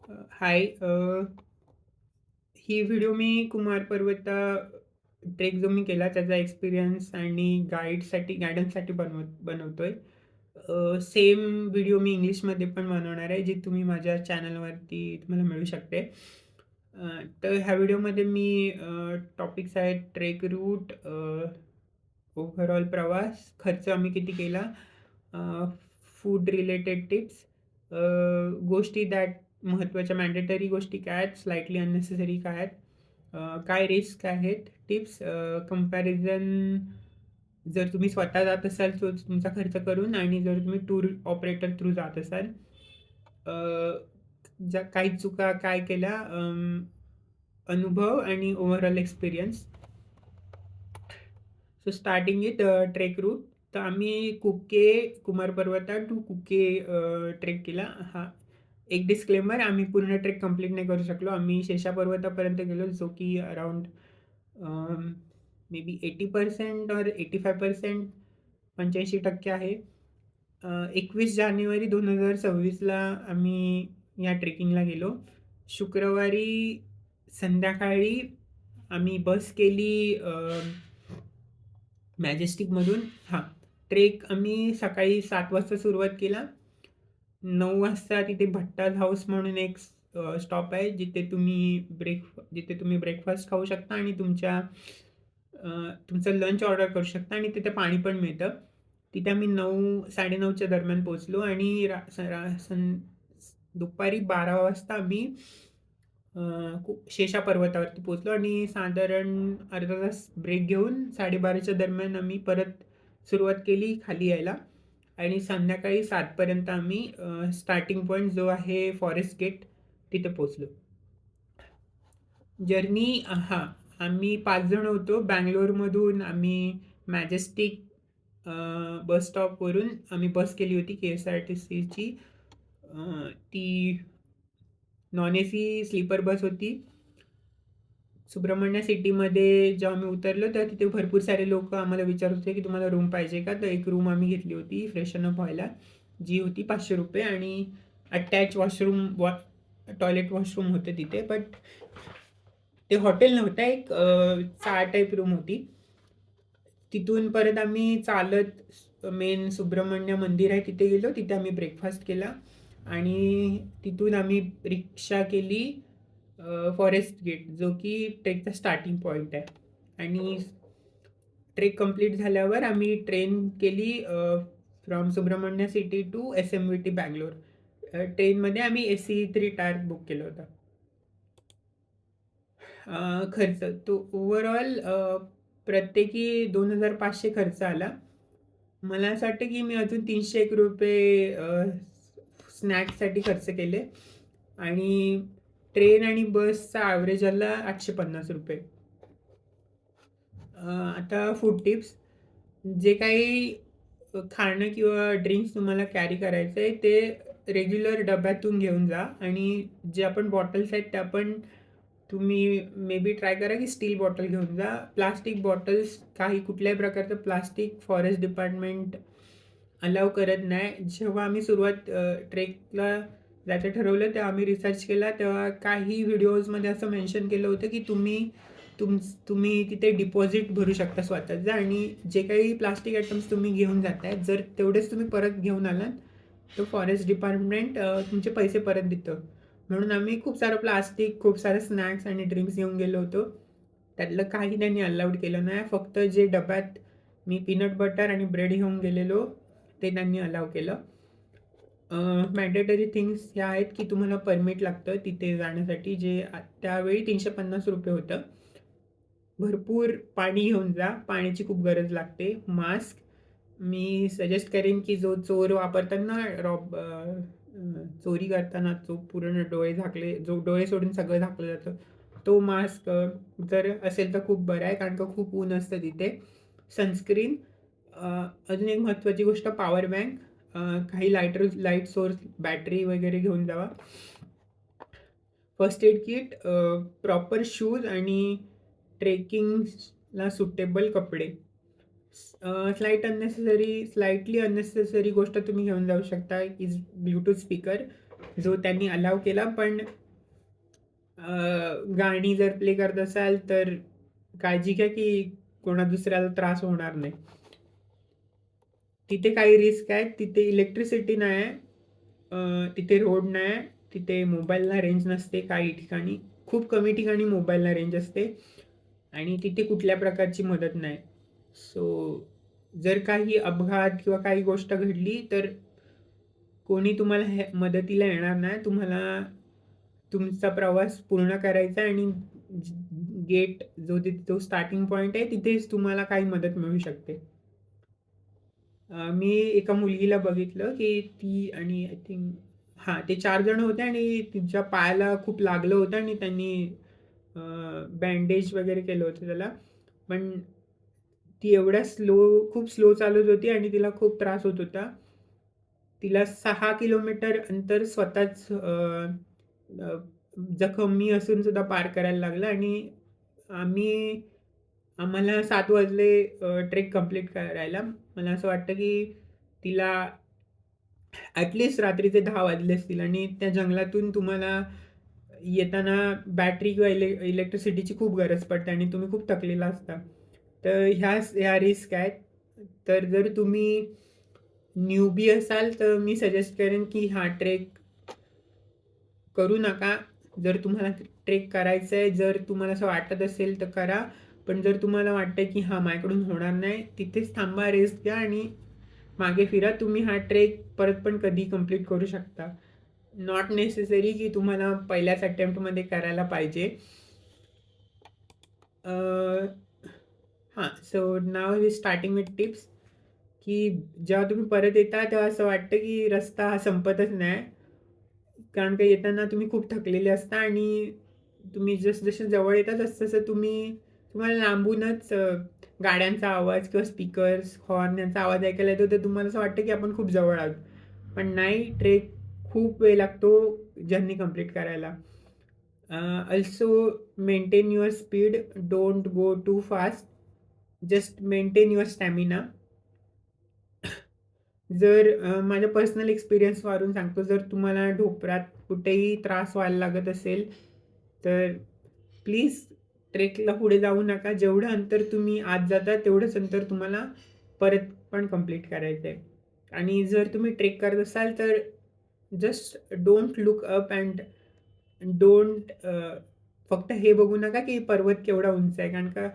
हाय. ही video मी कुमार पर्वत trek जो मी केला त्याचा एक्सपिरियन्स आणि गाईडन्ससाठी बनवतोय. सेम व्हिडिओ मी इंग्लिशमध्ये पण बनवणार आहे, जी तुम्ही माझ्या चॅनलवरती तुम्हाला मिळू शकते. तर ह्या व्हिडिओमध्ये मी टॉपिक्स आहेत ट्रेक रूट, ओव्हरऑल प्रवास, खर्च आम्ही किती केला, फूड रिलेटेड टिप्स, गोष्टी दॅट महत्त्वाच्या मॅन्डेटरी गोष्टी काय आहेत, स्लाइटली अननेसेसरी काय आहेत, काय रिस्क आहेत, टिप्स, कंपॅरिझन जर तुम्ही स्वतः जात असाल तो तुमचा खर्च करून आणि जर तुम्ही टूर ऑपरेटर थ्रू जात असाल, ज्या काही चुका काय केल्या, अनुभव आणि overall experience. So starting with trek route. तर आम्ही कुमार पर्वता टू कुके ट्रेक केला. हा एक डिस्क्लेमर, आम्ही पूर्ण ट्रेक कंप्लीट नाही करू शकलो. आम्ही शेषा पर्वतापर्यंत गेलो, जो की अराउंड मे बी 80% और 85%, 85% आहे. 21 जानेवारी 2026ला आम्ही या ट्रेकिंगला गेलो. शुक्रवारी संध्याकाळी आम्ही बस केली मॅजेस्टिकमधून. हां, ट्रेक आम्ही सकाळी 7 वाजता सुरुवात केला. 9 वाजता तिथे भट्टाज हाऊस म्हणून एक स्टॉप आहे, जिथे तुम्ही ब्रेकफास्ट खाऊ शकता आणि तुमचं लंच ऑर्डर करू शकता आणि तिथे पाणी पण मिळतं. तिथे आम्ही 9-9:30च्या दरम्यान पोहोचलो आणि दुपारी 12 वाजता आम्ही शेषा पर्वतावरती पोहोचलो आणि साधारण अर्धा तास ब्रेक घेऊन 12:30च्या दरम्यान आम्ही परत सुरुवात केली खाली यायला आणि संध्याकाळी 7 पर्यंत आम्ही स्टार्टिंग पॉईंट जो आहे फॉरेस्ट गेट तिथे पोहोचलो. जर्नी, हां, आम्ही 5 जण होतो. बँगलोरमधून आम्ही मॅजेस्टिक बस स्टॉपवरून आम्ही बस केली होती KSRTCची. ती नॉन AC स्लीपर बस होती. सुब्रह्मण्य सिटीमध्ये जेव्हा आम्ही उतरलो तर तिथे भरपूर सारे लोक आम्हाला विचारत होते की तुम्हाला रूम पाहिजे का. तर एक रूम आम्ही घेतली होती फ्रेशन अप व्हायला, जी होती ₹500 आणि अटॅच टॉयलेट वॉशरूम होते तिथे. बट ते हॉटेल नव्हतं, एक चाळ टाईप रूम होती. तिथून परत आम्ही चालत मेन सुब्रह्मण्य मंदिर आहे तिथे गेलो. तिथे आम्ही ब्रेकफास्ट केला आणि तिथून आम्ही रिक्षा केली फॉरेस्ट गेट, जो की ट्रेकचा स्टार्टिंग पॉईंट आहे. आणि ट्रेक कंप्लीट झाल्यावर आम्ही ट्रेन केली from Subrahmanya city to SMVT Bangalore. ट्रेनमध्ये आम्ही AC3 टायर बुक केलं होतं. खर्च तो ओव्हरऑल प्रत्येकी 2,500 खर्च आला. मला असं वाटतं की मी अजून ₹301 स्नॅक्ससाठी खर्च केले आणि ट्रेन आणि बसचा ॲव्हरेज आला ₹850. आता फूड टिप्स. जे काही खाणं किंवा ड्रिंक्स तुम्हाला कॅरी करायचं आहे ते रेग्युलर डब्यातून घेऊन जा आणि जे आपण बॉटल्स आहेत त्या पण तुम्ही मे बी ट्राय करा की स्टील बॉटल घेऊन जा. प्लास्टिक बॉटल्स, कुठल्याही प्रकारचं प्लास्टिक फॉरेस्ट डिपार्टमेंट अलाव करत नाही. जेव्हा आम्ही ट्रेकला जायचं ठरवलं तेव्हा आम्ही रिसर्च केला, तेव्हा काही व्हिडिओजमध्ये असं मेन्शन केलं होतं की तुम्ही तिथे डिपॉझिट भरू शकता स्वतःचं आणि जे काही प्लास्टिक आयटम्स तुम्ही घेऊन जाताय जर तेवढेच तुम्ही परत घेऊन आलात तर फॉरेस्ट डिपार्टमेंट तुमचे पैसे परत देतं. म्हणून आम्ही खूप सारं प्लास्टिक, खूप सारे स्नॅक्स आणि ड्रिंक्स घेऊन गेलो होतो. त्यातलं काही त्यांनी अलाउड केलं नाही. फक्त जे डब्यात मी पीनट बटर आणि ब्रेड घेऊन गेलेलो ते त्यांनी अलाव केलं. मॅन्डेटरी थिंग्स ह्या आहेत की तुम्हाला परमिट लागतं तिथे जाण्यासाठी, जे त्यावेळी ₹350 होतं. भरपूर पाणी घेऊन जा, पाण्याची खूप गरज लागते. मास्क मी सजेस्ट करेन की जो चोर वापरताना चोरी करताना जो पूर्ण जो डोळे सोडून सगळं झाकलं जातं, तो मास्क जर असेल तर खूप बरं आहे, कारण का खूप ऊन असतं तिथे. सनस्क्रीन, अजून एक महत्त्वाची गोष्ट पॉवर बँक, काही लाईट सोर्स, बॅटरी वगैरे घेऊन जावा. First aid kit, proper shoes आणि ट्रेकिंगला सुटेबल कपडे. स्लाइटली अननेसेसरी गोष्ट तुम्ही घेऊन जाऊ शकता इज ब्लूटूथ स्पीकर. जो त्यांनी अलाव केला. पण गाणी जर प्ले करत असाल तर काळजी घ्या की कोणा दुसऱ्याला त्रास होणार नाही. तिथे काही रिस्क आहेत. तिथे इलेक्ट्रिसिटी नाही आहे. तिथे रोड नाही आहे. तिथे मोबाईलला रेंज नसते काही ठिकाणी. खूप कमी ठिकाणी मोबाईलला रेंज असते आणि तिथे कुठल्या प्रकारची मदत नाही. सो जर काही अपघात किंवा काही गोष्ट घडली तर कोणी तुम्हाला मदतीला येणार नाही. तुम्हाला तुमचा प्रवास पूर्ण करायचा आहे आणि गेट जो स्टार्टिंग पॉइंट आहे तिथेच तुम्हाला काही मदत मिळू शकते. मी एका मुलगीला बघितलं की ती आणि आय थिंक हां, ते 4 जण होते आणि तिच्या पायाला खूप लागलं होतं आणि त्यांनी बँडेज वगैरे केलं होतं त्याला. पण ती खूप स्लो चालत होती आणि तिला खूप त्रास होत होता. तिला 6 किलोमीटर अंतर स्वतःच अ, जखमी असून सुद्धा पार करायला लागलं आणि आम्ही आम्हाला 7 वाजले ट्रेक कंप्लीट करायला. मला असं वाटतं की तिला रात्रीचे 10 वाजले असतील आणि त्या जंगलातून तुम्हाला येताना बॅटरी किंवा इलेक्ट्रिसिटीची खूप गरज पडते आणि तुम्ही खूप थकलेला असता. तर ह्या रिस्क आहेत. तर जर तुम्ही न्यूबी असाल तर मी सजेस्ट करेन की हा ट्रेक करू नका. जर तुम्हाला ट्रेक करायचं आहे, जर तुम्हाला असं वाटत असेल तर करा. पण जर तुम्हाला वाटतं की हां, माझ्याकडून होणार नाही, तिथेच थांबा, रेस्ट घ्या आणि मागे फिरा. तुम्ही हा ट्रेक परत पण कधी कंप्लीट करू शकता. नॉट नेसेसरी की तुम्हाला पहिल्याच अटेम्प्टमध्ये करायला पाहिजे. हां, so now we starting with tips, की जेव्हा तुम्ही परत येता तेव्हा असं वाटतं की रस्ता हा संपतच नाही. कारण का येताना तुम्ही खूप थकलेले असता आणि तुम्ही जसं जवळ येता तसं-तसं तुम्हाला लांबूनच गाड्यांचा आवाज किंवा स्पीकर्स, हॉर्न यांचा आवाज ऐकायला येतो, तर तुम्हाला असं वाटतं की आपण खूप जवळ आहोत. पण नाही, ट्रेक खूप वेळ लागतो जर्नी कंप्लीट करायला. Also maintain your speed, don't go too fast. Just maintain your stamina. जर माझ्या पर्सनल एक्सपिरियन्सवरून सांगतो, जर तुम्हाला ढोपरात कुठेही त्रास व्हायला लागत असेल, तर प्लीज ट्रेकला पुढे जाऊ नका. जेवढं अंतर तुम्ही आत जाता, तेवढंच अंतर तुम्हाला परत पण कंप्लीट करायचं आहे. आणि जर तुम्ही ट्रेक करत असाल, तर just don't look up and don't फक्त हे बघू नका, की पर्वत केवढा उंच आहे. कारण का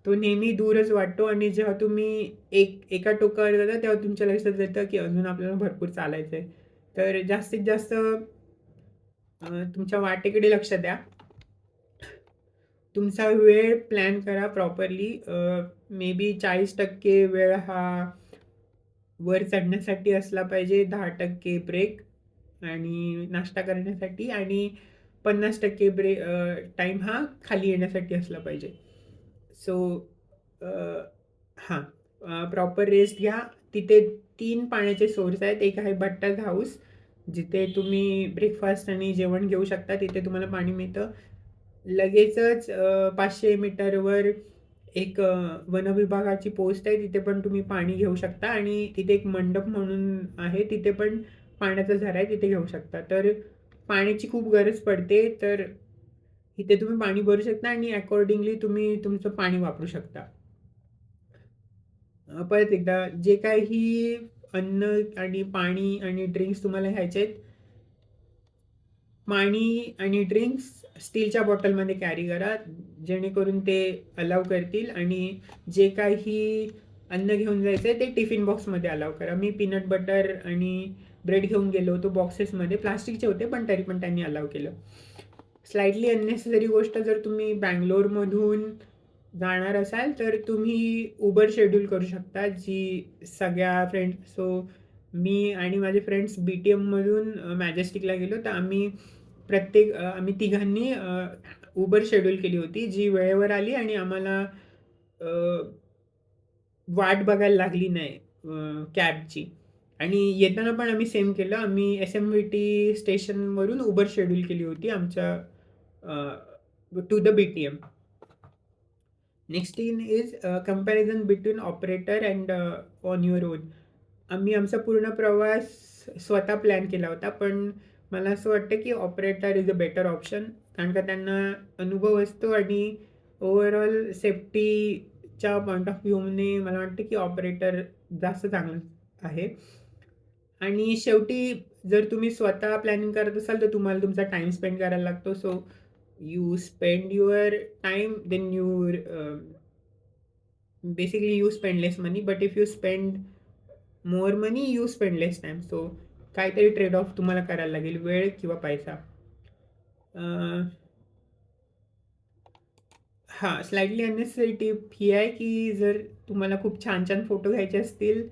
तो नेहमी दूरच वाटतो आणि जेव्हा तुम्ही एका टोकावर जाता, तेव्हा तुमच्या लक्षात येतं, की अजून आपल्याला भरपूर चालायचं आहे. तर जास्तीत जास्त तुमच्या वाटेकडे लक्ष द्या. तुमचा वेळ प्लॅन करा प्रॉपरली. मे बी 40% वेळ हा वर चढण्यासाठी असला पाहिजे, 10% ब्रेक आणि नाश्ता करण्यासाठी आणि 50% टाईम हा खाली येण्यासाठी असला पाहिजे. सो हां, प्रॉपर रेस्ट घ्या. तिथे 3 पाण्याचे सोर्स आहेत. एक आहे भट्टाज हाऊस, जिथे तुम्ही ब्रेकफास्ट आणि जेवण घेऊ शकता. तिथे तुम्हाला पाणी मिळतं. लगेचच 500 मीटरवर एक वनविभागाची पोस्ट आहे. तिथे पण तुम्ही पाणी घेऊ शकता आणि तिथे एक मंडप म्हणून आहे. तिथे पण पाण्याचा झरा आहे. तिथे घेऊ शकता. तर पाण्याची खूप गरज पडते. तर इथे तुम्ही पाणी भरू शकता आणि अकॉर्डिंगली तुम्ही तुमचं पाणी वापरू शकता. परत एकदा जे काही अन्न आणि पाणी आणि ड्रिंक्स तुम्हाला घ्यायचे आहेत, पाणी आणि ड्रिंक्स स्टीलच्या बॉटलमध्ये कॅरी करा, जेणेकरून ते अलाव करतील आणि जे काही अन्न घेऊन जायचं आहे ते टिफिन बॉक्समध्ये अलाव करा. मी पीनट बटर आणि ब्रेड घेऊन गेलो होतो बॉक्सेसमध्ये. प्लास्टिकचे होते, पण तरी पण त्यांनी अलाव केलं. स्लाइटली अननेसेसरी गोष्ट, जर तुम्ही बंगलोरमधून जाणार असाल, तर तुम्ही उबर शेड्यूल करू शकता, जी सगळ्या मी आणि माझे फ्रेंड्स बी-टी-एममधून मॅजेस्टिकला गेलो, तर आम्ही तिघांनी उबर शेड्यूल केली होती, जी वेळेवर आली आणि आम्हाला अ, वाट बघायला लागली नाही कॅबची. आणि येताना पण आम्ही सेम केलं. आम्ही एस-एम-व्ही-टी स्टेशनवरून उबर शेड्यूल केली होती आमच्या to the BTM. Next thing is comparison between operator and on your own. आम्ही आमचा पूर्ण प्रवास स्वतः प्लॅन केला होता. पण मला असं वाटतं की operator is a better option. कारण का त्यांना अनुभव असतो आणि ओव्हरऑल सेफ्टीच्या पॉइंट ऑफ व्ह्यूने मला वाटतं की ऑपरेटर जास्त चांगलं आहे. आणि शेवटी जर तुम्ही स्वतः प्लॅनिंग करत असाल, तर तुम्हाला तुमचा टाईम स्पेंड करायला लागतो. So you spend your time, then basically you spend less money. But if you spend more money, you spend less time. So काहीतरी ट्रेड ऑफ तुम्हाला करायला लागेल, वेळ किंवा पैसा. हां, स्लाइटली अननेसेसरी टिप ही आहे, की जर तुम्हाला खूप छान-छान फोटो घ्यायचे असतील,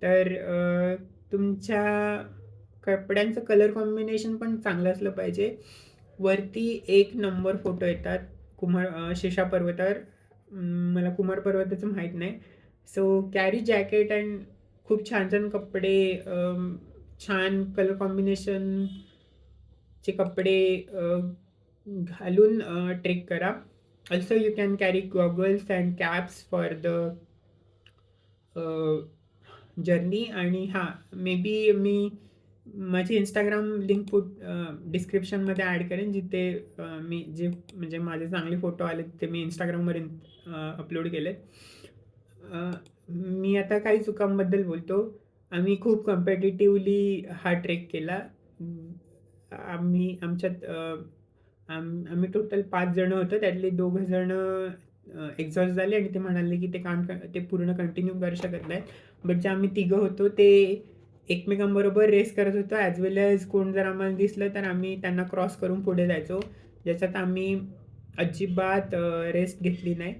तर तुमच्या कपड्यांचं कलर कॉम्बिनेशन पण चांगलं असलं पाहिजे. वरती एक नंबर फोटो येतात शिशा पर्वतावर. मला कुमार पर्वताचं माहीत नाही. सो कॅरी जॅकेट अँड खूप छान-छान कपडे, छान कलर कॉम्बिनेशनचे कपडे घालून ट्रेक करा. Also, you can carry goggles and caps for the journey. आणि हां, मे बी मी माझी Instagram लिंक डिस्क्रिप्शनमध्ये ॲड करेन, जिथे मी जे म्हणजे माझे चांगले फोटो आले ते मी Instagramवर अपलोड केलेत. मी आता काही चुकांबद्दल बोलतो. आम्ही खूप कॉम्पिटिटिव्हली हा ट्रेक केला. आम्ही आमच्यात आम्ही टोटल 5 जण होतो. त्यातले 2 जणं एक्झॉस्ट झाले आणि ते म्हणाले की ते पूर्ण कंटिन्यू करू शकत नाहीत. बट जे आम्ही तिघं होतो ते एकमेकांबरोबर रेस करत होतो. ॲज वेल ॲज कोण जर आम्हाला दिसलं तर आम्ही त्यांना क्रॉस करून पुढे जायचो. ज्याच्यात आम्ही अजिबात रेस्ट घेतली नाही.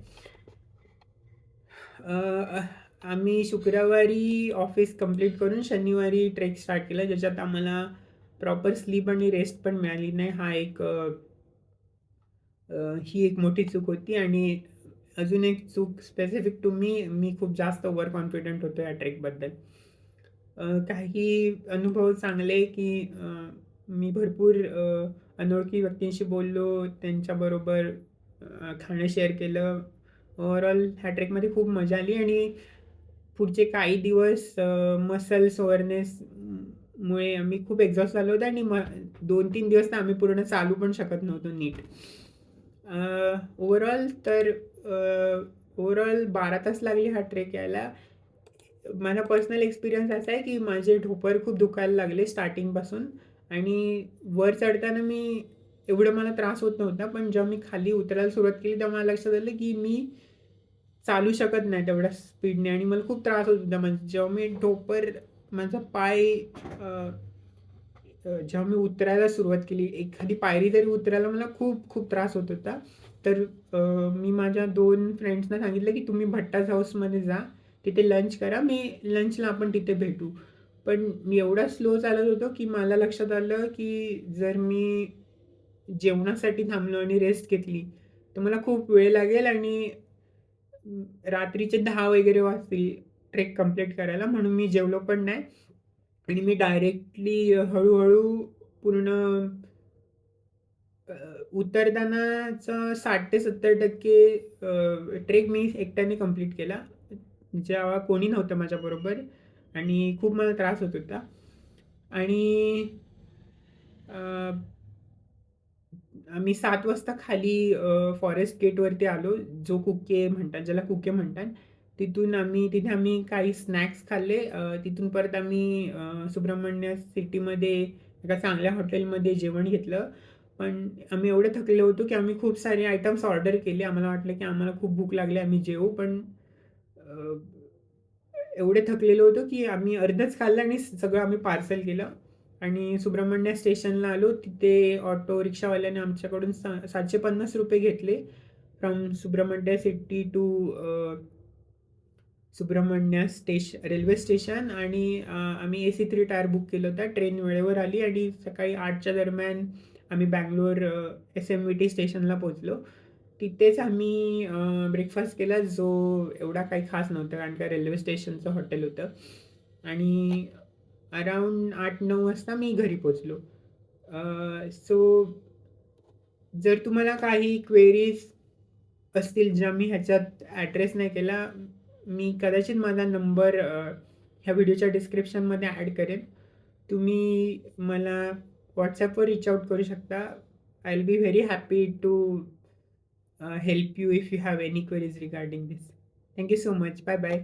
आम्ही शुक्रवारी ऑफिस कंप्लीट करून शनिवारी ट्रेक स्टार्ट केला, ज्याच्यात आम्हाला प्रॉपर स्लीप आणि रेस्ट पण मिळाली नाही. ही एक मोठी चूक होती. आणि अजून एक चूक स्पेसिफिक टू मी खूप जास्त ओव्हर कॉन्फिडंट होतो या ट्रेकबद्दल. काही अनुभव चांगले की मी भरपूर अनोळखी व्यक्तींशी बोललो, त्यांच्याबरोबर खाणं शेअर केलं. ओव्हरऑल ह्या ट्रेकमध्ये खूप मजा आली. आणि पुढचे काही दिवस मसल सोअरनेस मुळे आम्ही खूप एक्झॉस्ट झालो होतो आणि 2-3 दिवस तर आम्ही पूर्ण चालू पण शकत नव्हतो नीट. ओव्हरऑल तर ओव्हरऑल 12 तास लागले हा ट्रेक यायला. माझा पर्सनल एक्सपिरियन्स असा आहे, की माझे ढोपर खूप दुखायला लागले स्टार्टिंगपासून. आणि वर चढताना एवढं मला त्रास होत नव्हता. पण जेव्हा मी खाली उतरायला सुरुवात केली, तेव्हा मला लक्षात आलं, की मी चालू शकत नाही तेवढ्या स्पीडने आणि मला खूप त्रास होत होता. म्हणजे जेव्हा मी माझा पाय जेव्हा मी उतरायला सुरुवात केली, एखादी पायरी जरी उतरायला मला खूप खूप त्रास होत होता. तर मी माझ्या 2 फ्रेंड्सना सांगितलं, की तुम्ही भट्टाज हाऊसमध्ये जा, तिथे लंच करा. लंचला आपण तिथे भेटू. पण मी एवढा स्लो चालत होतो, की मला लक्षात आलं, की जर मी जेवणासाठी थांबलो आणि रेस्ट घेतली, तर मला खूप वेळ लागेल आणि रात्रीचे 10 वगैरे वाजतील ट्रेक कंप्लीट करायला. म्हणून मी जेवलो पण नाही आणि मी डायरेक्टली हळू पूर्ण उतरतानाचा 60% ते 70% ट्रेक मी एकट्याने कंप्लीट केला. जेव्हा कोणी नव्हतं माझ्याबरोबर आणि खूप मला त्रास होत होता. आणि अ, आम्ही 7 वाजता खाली फॉरेस्ट गेटवरती आलो, ज्याला कुके म्हणतात. तिथे आम्ही काही स्नॅक्स खाल्ले. तिथून परत आम्ही सुब्रह्मण्य सिटीमध्ये एका चांगल्या हॉटेलमध्ये जेवण घेतलं. पण आम्ही एवढे थकलेलो होतो, की आम्ही खूप सारे आयटम्स ऑर्डर केले. आम्हाला वाटलं, की आम्हाला खूप भूक लागली, आम्ही जेवू. पण अ, एवढे थकलेलो होतो, की आम्ही अर्धच खाल्लं आणि सगळं आम्ही पार्सल केलं. आणि सुब्रह्मण्य स्टेशनला आलो. तिथे ऑटो रिक्षावाल्याने आमच्याकडून ₹750 घेतले from Subrahmanya city to railway station. आणि आम्ही AC3 टायर बुक केलं होतं. ट्रेन वेळेवर आली आणि सकाळी 8च्या दरम्यान आम्ही बंगलोर SMVT स्टेशनला पोहोचलो. तिथेच आम्ही ब्रेकफास्ट केला, जो एवढा काही खास नव्हता कारण का रेल्वे स्टेशनचं हॉटेल होतं. आणि अराउंड 8-9 वाजता मी घरी पोहोचलो. सो जर तुम्हाला काही क्वेरीज असतील ज्या मी ह्याच्यात ॲड्रेस नाही केला, मी कदाचित माझा नंबर ह्या व्हिडिओच्या डिस्क्रिप्शनमध्ये ॲड करेन. तुम्ही मला WhatsAppवर रीच आउट करू शकता. I will be very happy to help you if you have any queries regarding this. Thank you so much. Bye bye.